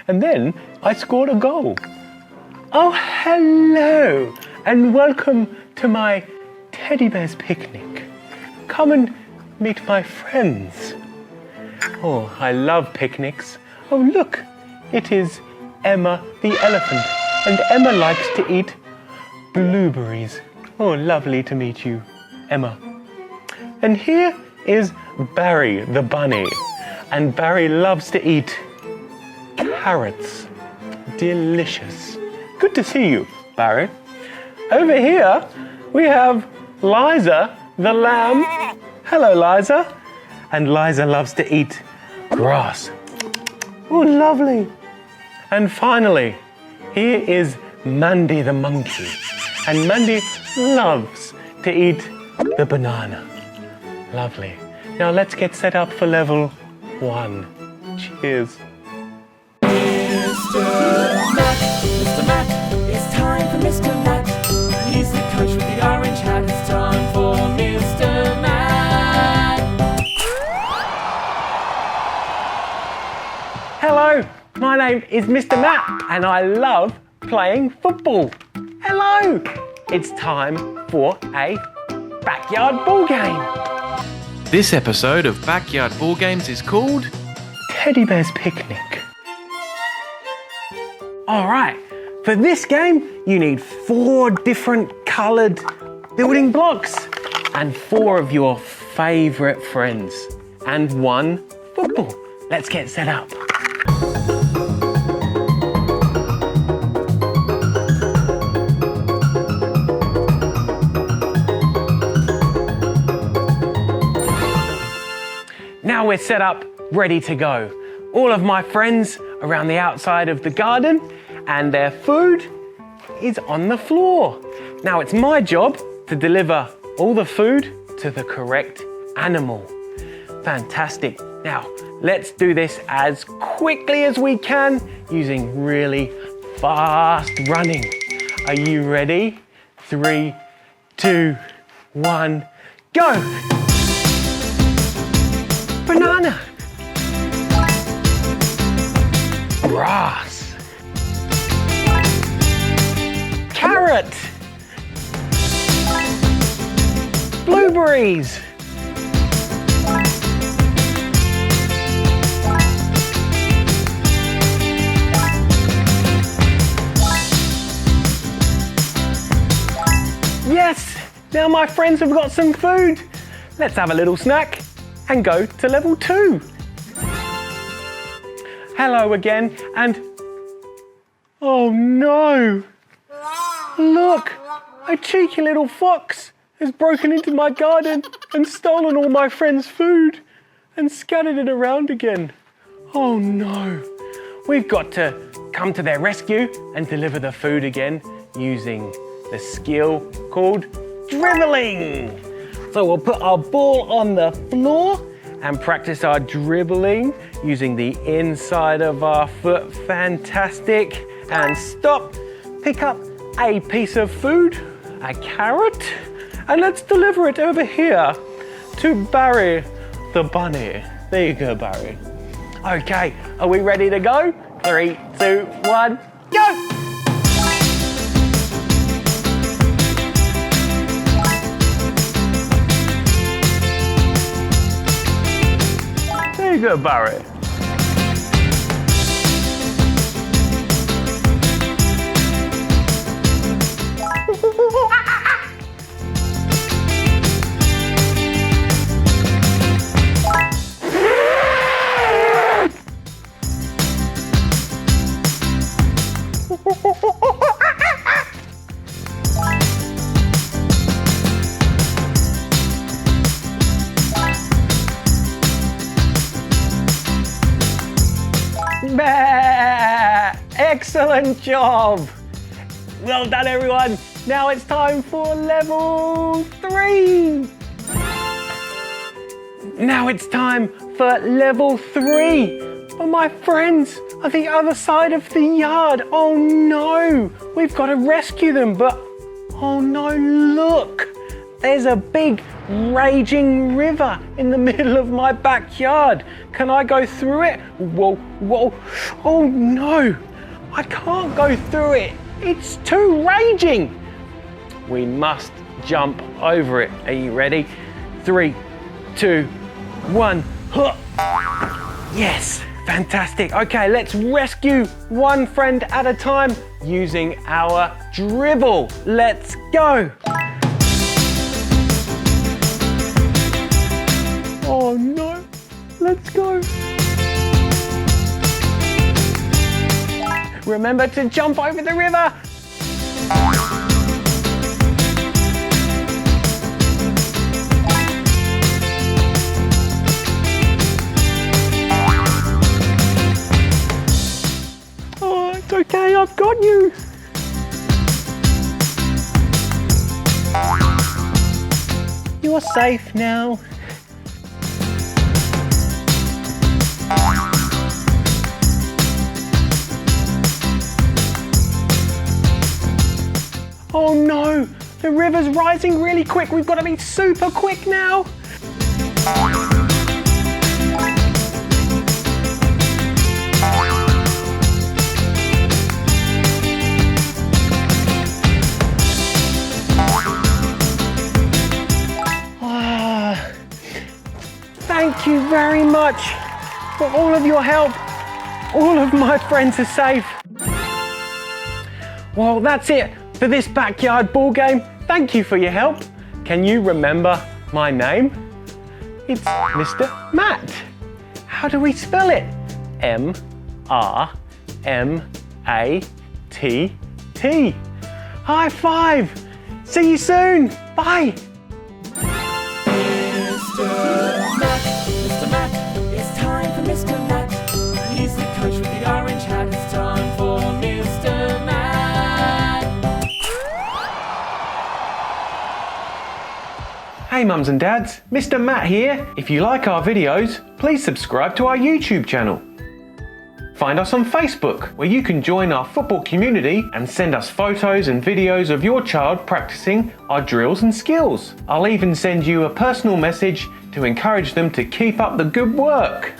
and then I scored a goal. Oh, hello, and welcome to my teddy bear's picnic. Come and meet my friends. Oh, I love picnics. Oh, look, it is Emma the elephant, and Emma likes to eat blueberries. Oh, lovely to meet you, Emma. And here is Barry the bunny, and Barry loves to eat carrots. Delicious. Good to see you, Barry. Over here we have Liza the lamb. Hello, Liza. And Liza loves to eat grass. Oh, lovely. And finally, here is Mandy the monkey. And Mandy loves to eat the banana. Lovely. Now let's get set up for level 1. Cheers. Mr. Matt, it's time for Mr. Matt. He's the coach with the orange hat. It's time for Mr. Matt. Hello, my name is Mr. Matt, and I love playing football. Hello, it's time for a backyard ball game. This episode of Backyard Ball Games is called Teddy Bear's Picnic. Alright, for this game you need 4 different coloured building blocks and 4 of your favourite friends and 1 football. Let's get set up. Now we're set up, ready to go. All of my friends around the outside of the garden, and their food is on the floor. Now it's my job to deliver all the food to the correct animal. Fantastic. Now let's do this as quickly as we can using really fast running. Are you ready? 3, 2, 1, go! Banana. Grass. Carrot. Blueberries. Yes! Now my friends have got some food. Let's have a little snack and go to level 2. Hello again, and oh no! Look, a cheeky little fox has broken into my garden and stolen all my friends' food and scattered it around again. Oh no! We've got to come to their rescue and deliver the food again using the skill called dribbling. So we'll put our ball on the floor and practice our dribbling using the inside of our foot. Fantastic. And stop. Pick up a piece of food, a carrot, and let's deliver it over here to Barry the bunny. There you go, Barry. Okay, are we ready to go? 3, 2, 1, go! There you go, Barry. Excellent job! Well done, everyone. Now it's time for level 3. Now it's time for level 3. But my friends are the other side of the yard. Oh no, we've got to rescue them. But oh no, look, There's a big raging river in the middle of my backyard. Can I go through it? Whoa, whoa. Oh no, I can't go through it. It's too raging. We must jump over it. Are you ready? 3, 2, 1. Yes, fantastic. Okay, let's rescue one friend at a time using our dribble. Let's go. Oh no, let's go. Remember to jump over the river. Oh, it's okay, I've got you. You are safe now. Oh no, the river's rising really quick. We've got to be super quick now. Thank you very much for all of your help. All of my friends are safe. Well, that's it for this backyard ball game. Thank you for your help. Can you remember my name? It's Mr. Matt. How do we spell it? M-R-M-A-T-T. High five. See you soon. Bye. Mr. Matt, it's time for Mr. Matt. He's the coach with the orange hat. It's time for Mr. Matt. Hey mums and dads, Mr. Matt here. If you like our videos, please subscribe to our YouTube channel. Find us on Facebook, where you can join our football community and send us photos and videos of your child practicing our drills and skills. I'll even send you a personal message to encourage them to keep up the good work.